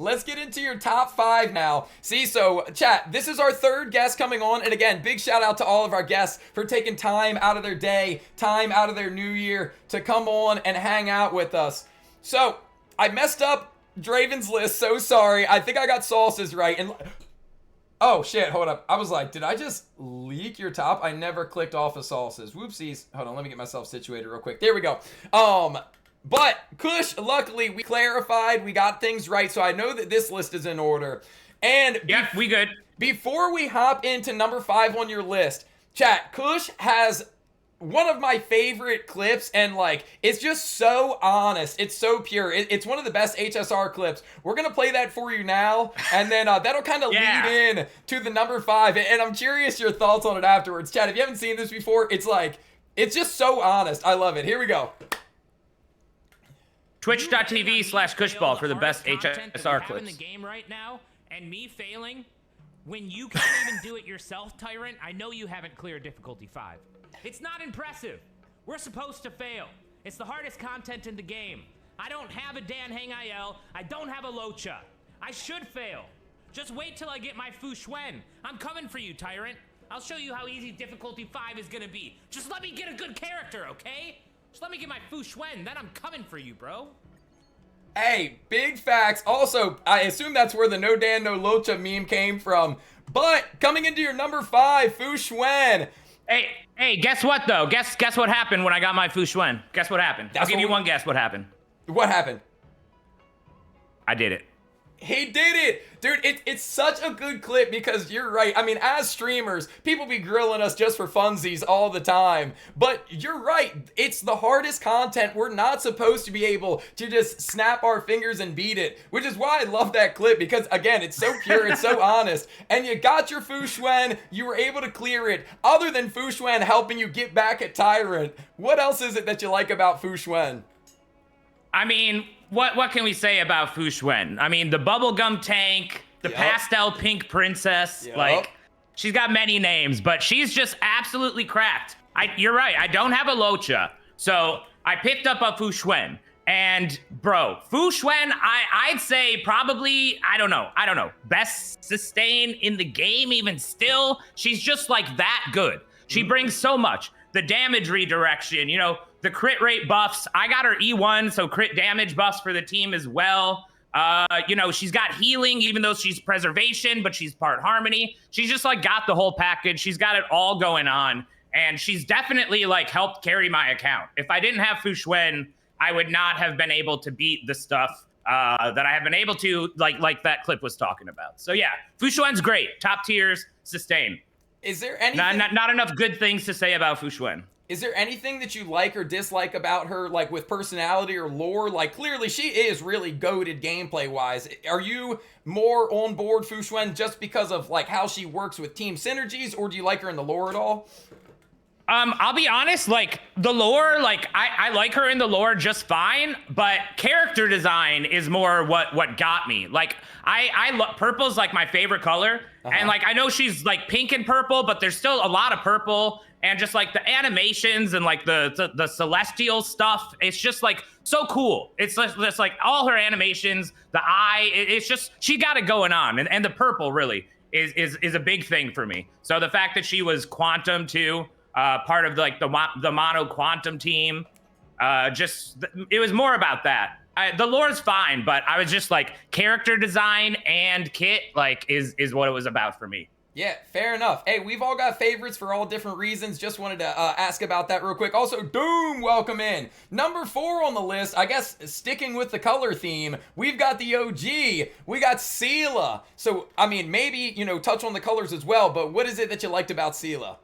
Let's get into your top 5 now. See, so chat, this is our 3rd guest coming on. And again, big shout out to all of our guests for taking time out of their day, time out of their new year to come on and hang out with us. So I messed up Draven's list. So sorry. I think I got Sauce's right. And oh shit, hold up. I was like, did I just leak your top? I never clicked off of Sauce's. Whoopsies. Hold on, let me get myself situated real quick. There we go. But Kush, luckily, we clarified, we got things right, so I know that this list is in order. And yeah, we good. Before we hop into number 5 on your list, chat, Kush has one of my favorite clips, and like, it's just so honest. It's so pure. It's one of the best HSR clips. We're gonna play that for you now, and then that'll kind of lead in to the number 5. And I'm curious your thoughts on it afterwards. Chat, if you haven't seen this before, it's like, it's just so honest. I love it. Here we go. Twitch.tv/kushball for the best HSR clips. In the game right now, and me failing, when you can't even do it yourself, Tyrant, I know you haven't cleared difficulty 5. It's not impressive. We're supposed to fail. It's the hardest content in the game. I don't have a Dan Hang IL. I don't have a Locha. I should fail. Just wait till I get my Fu Shuen. I'm coming for you, Tyrant. I'll show you how easy difficulty 5 is gonna be. Just let me get a good character, okay? Just let me get my Fu Shuen, then I'm coming for you, bro. Hey, big facts. Also, I assume that's where the no Dan, no Locha meme came from. But coming into your number 5, Fu Shuen. Hey, guess what though? Guess what happened when I got my Fu Shuen? Guess what happened? I'll give you one guess what happened. What happened? I did it. He did it! Dude, it's such a good clip because you're right. I mean, as streamers, people be grilling us just for funsies all the time. But you're right. It's the hardest content. We're not supposed to be able to just snap our fingers and beat it. Which is why I love that clip because, again, it's so pure, it's so honest. And you got your Fu Shuen. You were able to clear it. Other than Fu Shuen helping you get back at Tyrant, what else is it that you like about Fu Shuen? I mean, what can we say about Fu Shuen? I mean, the bubblegum tank, the pastel pink princess, like, she's got many names, but she's just absolutely cracked. You're right, I don't have a Locha, so I picked up a Fu Shuen. And bro, Fu Shuen, I'd say probably, I don't know, best sustain in the game even still. She's just like that good. She brings so much. The damage redirection, you know, the crit rate buffs. I got her E1, so crit damage buffs for the team as well. You know, she's got healing, even though she's preservation, but she's part harmony. She's just like got the whole package. She's got it all going on. And she's definitely like helped carry my account. If I didn't have Fu Shuen, I would not have been able to beat the stuff that I have been able to, like that clip was talking about. So yeah, Fu Shuen's great. Top tiers, sustain. Is there anything... Not enough good things to say about Fu Shuen. Is there anything that you like or dislike about her, like with personality or lore? Like, clearly she is really goated gameplay-wise. Are you more on board Fu Shuen just because of, like, how she works with team synergies, or do you like her in the lore at all? I'll be honest, like, the lore, like, I like her in the lore just fine, but character design is more what got me. Like, purple's, like, my favorite color, and, like, I know she's, like, pink and purple, but there's still a lot of purple, and just, like, the animations and, like, the celestial stuff, it's just, like, so cool. It's just, like, all her animations, the eye, it's just, she got it going on, and the purple, really, is a big thing for me. So the fact that she was Quantum, too, part of like the mono quantum team, it was more about that. The lore's fine, but I was just like character design and kit like is what it was about for me. Yeah, fair enough. Hey, we've all got favorites for all different reasons. Just wanted to ask about that real quick. Also, Doom, welcome in. Number 4 on the list, I guess sticking with the color theme, we've got the OG. We got Seela. So, I mean, maybe, you know, touch on the colors as well, but what is it that you liked about Seela?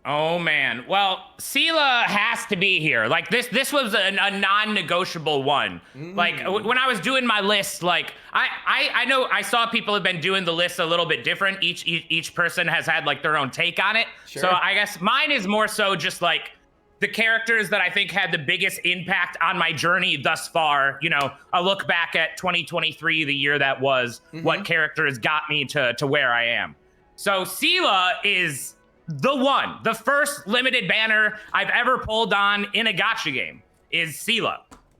Oh man, well, Seela has to be here. Like this was a non-negotiable one. Like when I was doing my list, like I know I saw people have been doing the list a little bit different. Each person has had like their own take on it. Sure. So I guess mine is more so just like the characters that I think had the biggest impact on my journey thus far. You know, a look back at 2023, the year that was, what characters got me to where I am. So Seela is the first limited banner I've ever pulled on in a gacha game is Seela.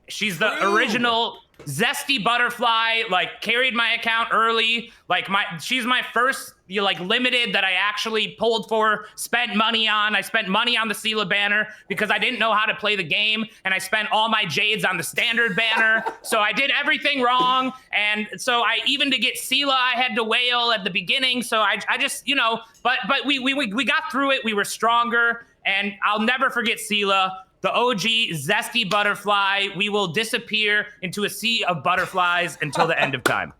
She's the original Zesty Butterfly, like, carried my account early. Like, she's my first, like, limited that I actually pulled for, spent money on. I spent money on the Sela banner because I didn't know how to play the game, and I spent all my jades on the standard banner. So I did everything wrong, and so even to get Sela, I had to wail at the beginning. So I just, you know, but we got through it. We were stronger, and I'll never forget Sela. The OG Zesty Butterfly. We will disappear into a sea of butterflies until the end of time.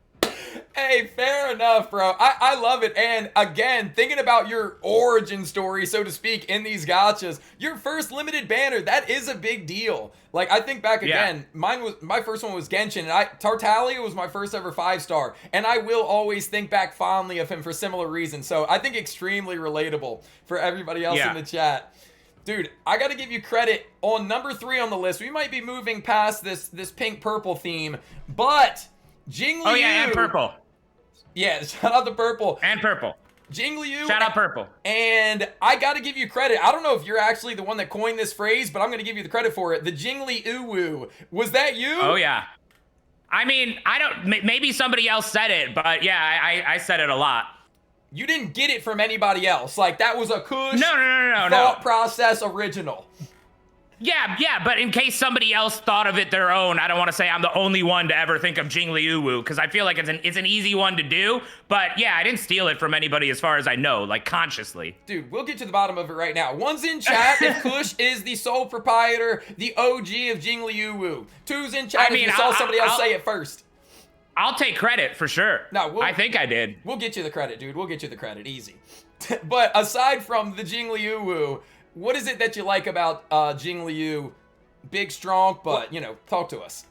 Hey, fair enough, bro. I love it. And again, thinking about your origin story, so to speak, in these gachas, your first limited banner, that is a big deal. Like, I think back again, my first one was Genshin, and Tartaglia was my first ever 5-star, and I will always think back fondly of him for similar reasons. So I think extremely relatable for everybody else in the chat. Dude, I gotta give you credit on number 3 on the list. We might be moving past this pink-purple theme, but Jingliu. Oh yeah, and purple. Yeah, shout out to purple. And purple. Jingliu. Shout out purple. And I gotta give you credit. I don't know if you're actually the one that coined this phrase, but I'm gonna give you the credit for it. The Jingliu. Was that you? Oh yeah. I mean, I don't. Maybe somebody else said it, but yeah, I said it a lot. You didn't get it from anybody else. Like, that was a Kush no, thought process original. Yeah, but in case somebody else thought of it their own, I don't want to say I'm the only one to ever think of Jingliu, because I feel like it's an easy one to do. But yeah, I didn't steal it from anybody as far as I know, like consciously. Dude, we'll get to the bottom of it right now. One's in chat if Kush is the sole proprietor, the OG of Jingliu. Two's in chat if you saw somebody else say it first. I'll take credit for sure. No, I think I did. We'll get you the credit, dude. We'll get you the credit. Easy. But aside from the Jingliu, what is it that you like about Jingliu? Big, strong, but, you know, talk to us.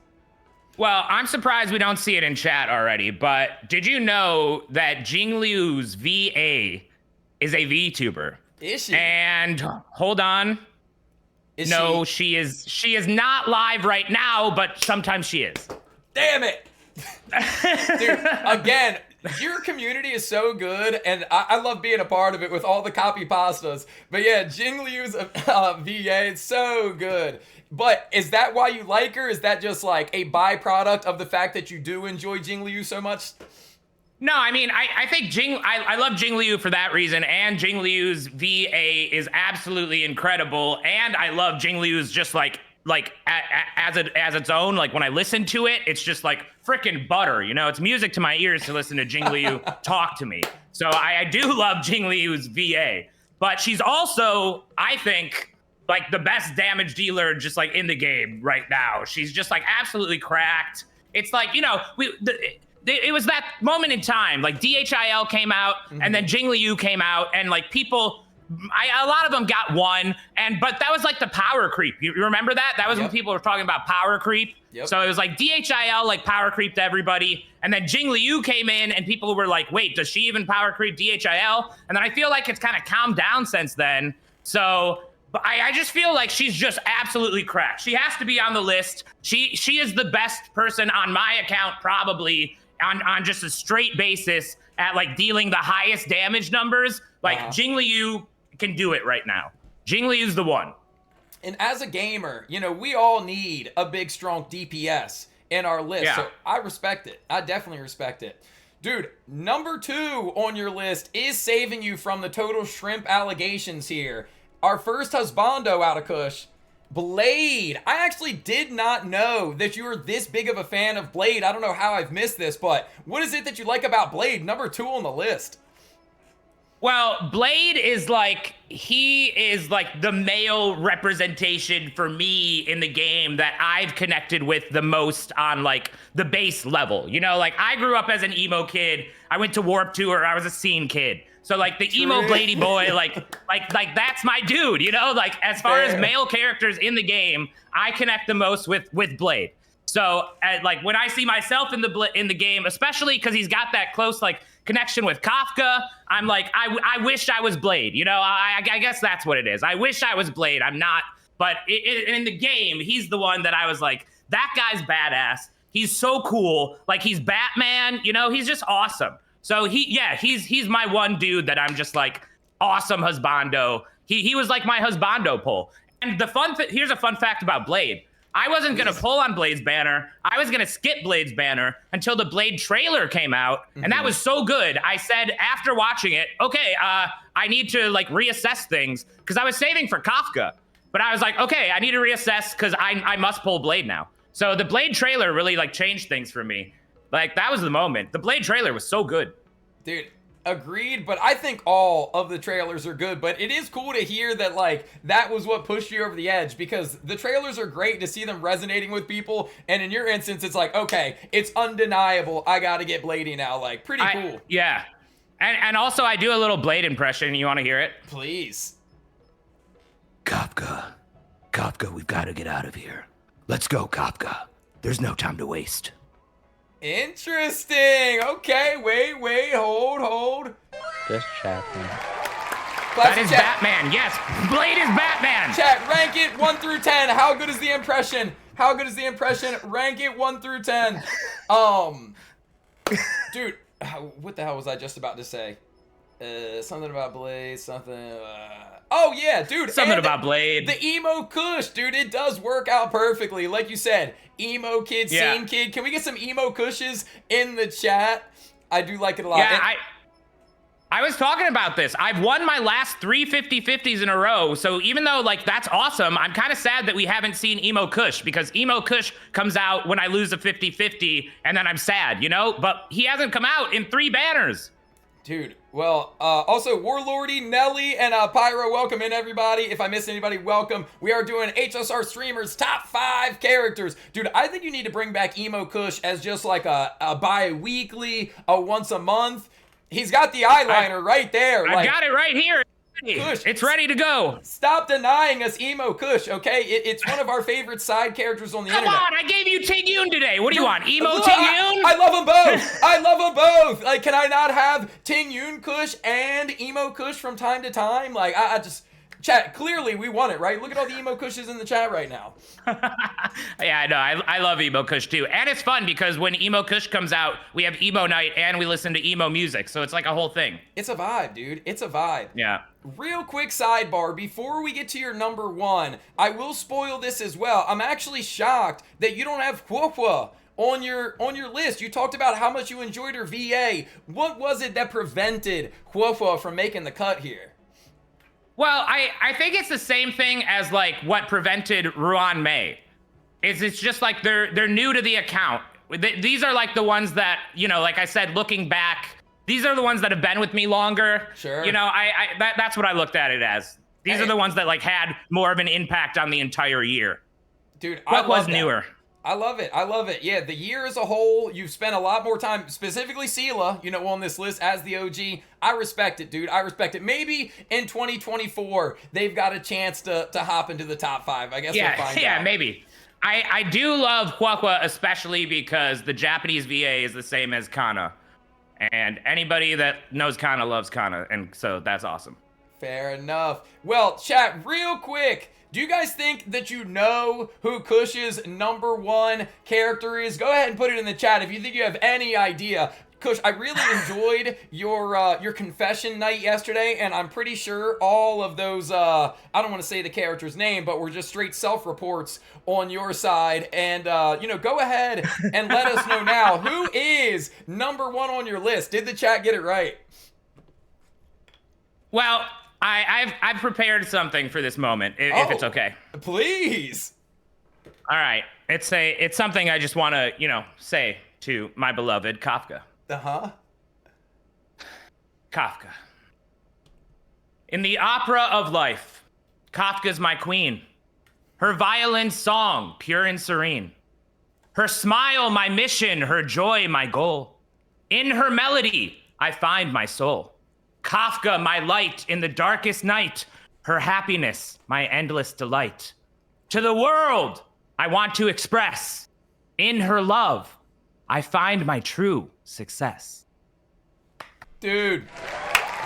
Well, I'm surprised we don't see it in chat already, but did you know that Jingliu's VA is a VTuber? Is she? And hold on. No, she is not live right now, but sometimes she is. Damn it! Dude, again, your community is so good, and I love being a part of it with all the copy pastas. But yeah, Jingliu's VA, it's so good. But is that why you like her? Is that just like a byproduct of the fact that you do enjoy Jingliu so much? No, I mean, I think I love Jingliu for that reason, and Jingliu's VA is absolutely incredible, and I love Jingliu's just like as its own. Like when I listen to it, it's just like freaking butter, you know. It's music to my ears to listen to Jingliu talk to me. So I do love Jingliu's VA, but she's also, I think, like the best damage dealer just like in the game right now. She's just like absolutely cracked. It's like, you know, it was that moment in time, like DHIL came out and then Jingliu came out, and like people, a lot of them got one, but that was like the power creep. You remember that? That was when people were talking about power creep. So it was like DHIL like power creeped everybody, and then Jingliu came in and people were like, wait, does she even power creep DHIL? And then I feel like it's kind of calmed down since then. So but I just feel like she's just absolutely cracked. She has to be on the list. She is the best person on my account probably on just a straight basis at like dealing the highest damage numbers. Like Jingliu can do it right now. Jingliu's the one. And as a gamer, you know, we all need a big, strong DPS in our list. Yeah. So I respect it. I definitely respect it. Dude, number 2 on your list is saving you from the total shrimp allegations here. Our first husbando out of Kush, Blade. I actually did not know that you were this big of a fan of Blade. I don't know how I've missed this, but what is it that you like about Blade? Number 2 on the list. Well, Blade is like, he is like the male representation for me in the game that I've connected with the most on like the base level. You know, like I grew up as an emo kid. I went to Warped Tour. I was a scene kid. So like the emo Bladey boy, like that's my dude, you know, like as far as male characters in the game, I connect the most with Blade. So like when I see myself in the game, especially because he's got that close like connection with Kafka, I'm like, I wish I was Blade. You know, I guess that's what it is. I wish I was Blade. I'm not, but in the game, he's the one that I was like, that guy's badass. He's so cool. Like he's Batman. You know, he's just awesome. So he's my one dude that I'm just like awesome husbando. He was like my husbando pull. And here's a fun fact about Blade. I wasn't going to pull on Blade's banner. I was going to skip Blade's banner until the Blade trailer came out. And that was so good. I said after watching it, okay, I need to like reassess things because I was saving for Kafka. But I was like, okay, I need to reassess because I must pull Blade now. So the Blade trailer really like changed things for me. Like that was the moment. The Blade trailer was so good. Dude, agreed, but I think all of the trailers are good, but it is cool to hear that like that was what pushed you over the edge because the trailers are great to see them resonating with people, and in your instance it's like, okay, it's undeniable, I gotta get Bladey now, like pretty cool. Yeah, and also I do a little Blade impression. You want to hear it? Please. Kafka, we've got to get out of here. Let's go, Kafka. There's no time to waste. Interesting. Okay, wait, hold. Just chatting. That is Batman. Yes, Blade is Batman. Chat, rank it 1 through 10. How good is the impression? Rank it 1 through 10. Dude, what the hell was I just about to say? Something about Blade, something. Oh yeah, dude. Something about Blade. The emo kush, dude. It does work out perfectly, like you said. Emo kid, scene kid. Can we get some emo kushes in the chat? I do like it a lot. Yeah, I was talking about this. I've won my last 3 50-50s in a row. So even though like that's awesome, I'm kind of sad that we haven't seen Emo Kush because Emo Kush comes out when I lose a 50-50 and then I'm sad, you know? But he hasn't come out in 3 banners. Dude, well, also Warlordy, Nelly, and Pyro, welcome in everybody. If I miss anybody, welcome. We are doing HSR Streamers Top 5 Characters. Dude, I think you need to bring back Emo Kush as just like a bi-weekly, a once a month. He's got the eyeliner right there. I've got it right here. Kush, it's ready to go. Stop denying us Emo Kush, okay? It's one of our favorite side characters on the internet. Come on, I gave you Ting Yun today. What do you want, Emo Ting Yun? I love them both. I love them both. Like, can I not have Ting Yun Kush and Emo Kush from time to time? Like, I just... Chat, clearly we want it, right? Look at all the Emo Kushes in the chat right now. Yeah, I know. I love Emo Kush too. And it's fun because when Emo Kush comes out, we have Emo Night and we listen to emo music. So it's like a whole thing. It's a vibe, dude. It's a vibe. Yeah. Real quick sidebar, before we get to your number 1, I will spoil this as well. I'm actually shocked that you don't have Huohua on your list. You talked about how much you enjoyed her VA. What was it that prevented Huohua from making the cut here? Well, I think it's the same thing as like what prevented Ruan Mei. It's just like they're new to the account. These are like the ones that, you know, like I said, looking back, these are the ones that have been with me longer. Sure. You know, that's what I looked at it as. These are the ones that like had more of an impact on the entire year. Dude, what was newer? I love it. Yeah, the year as a whole, you've spent a lot more time, specifically Sela, you know, on this list as the OG. I respect it, dude. I respect it. Maybe in 2024, they've got a chance to hop into the top 5. I guess we'll find out. Yeah, maybe. I do love Huohua, especially because the Japanese VA is the same as Kana. And anybody that knows Kana loves Kana, and so that's awesome. Fair enough. Well, chat, real quick. Do you guys think that you know who Kush's number 1 character is? Go ahead and put it in the chat if you think you have any idea. Kush, I really enjoyed your confession night yesterday, and I'm pretty sure all of those, I don't want to say the character's name, but were just straight self-reports on your side. And, you know, go ahead and let us know now. Who is number 1 on your list? Did the chat get it right? Well... I've prepared something for this moment, if it's okay. Please. All right. It's something I just want to, you know, say to my beloved Kafka. Uh-huh. Kafka. In the opera of life, Kafka's my queen. Her violin song, pure and serene. Her smile, my mission. Her joy, my goal. In her melody, I find my soul. Kafka, my light in the darkest night, her happiness, my endless delight. To the world, I want to express, in her love, I find my true success. Dude.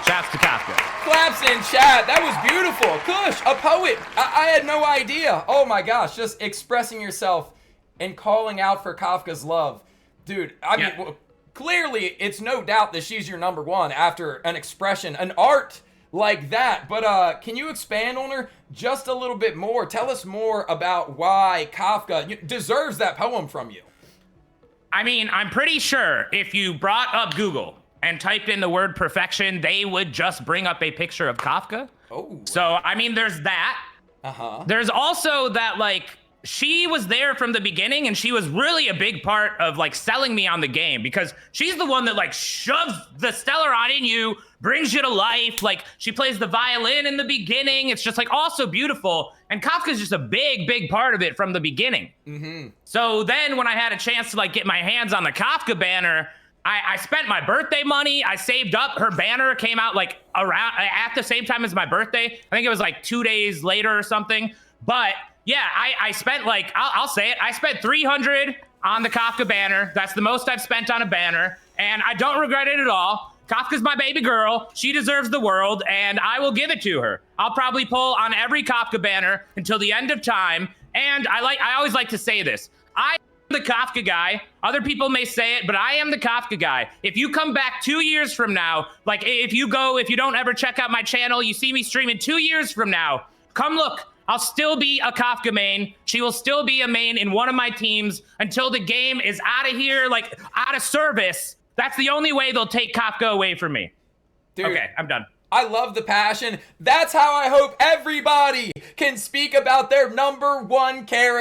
Shouts to Kafka. Claps in chat. That was beautiful. Kush, a poet. I had no idea. Oh my gosh, just expressing yourself and calling out for Kafka's love. Dude, I mean... Clearly, it's no doubt that she's your number 1 after an expression, an art like that. But can you expand on her just a little bit more? Tell us more about why Kafka deserves that poem from you. I mean, I'm pretty sure if you brought up Google and typed in the word perfection, they would just bring up a picture of Kafka. Oh. So, I mean, there's that. There's also that, like, she was there from the beginning, and she was really a big part of, like, selling me on the game, because she's the one that, like, shoves the Stellaron in you, brings you to life. Like, she plays the violin in the beginning. It's just, like, also beautiful. And Kafka's just a big, big part of it from the beginning. So then when I had a chance to, like, get my hands on the Kafka banner, I spent my birthday money. I saved up. Her banner came out, like, around at the same time as my birthday. I think it was, like, 2 days later or something. But yeah, I spent, like, I'll say it. I spent $300 on the Kafka banner. That's the most I've spent on a banner, and I don't regret it at all. Kafka's my baby girl. She deserves the world, and I will give it to her. I'll probably pull on every Kafka banner until the end of time. And I always like to say this. I am the Kafka guy. Other people may say it, but I am the Kafka guy. If you come back 2 years from now, like, if you don't ever check out my channel, you see me streaming 2 years from now, come look. I'll still be a Kafka main. She will still be a main in one of my teams until the game is out of here, like, out of service. That's the only way they'll take Kafka away from me. Dude, okay, I'm done. I love the passion. That's how I hope everybody can speak about their #1 character.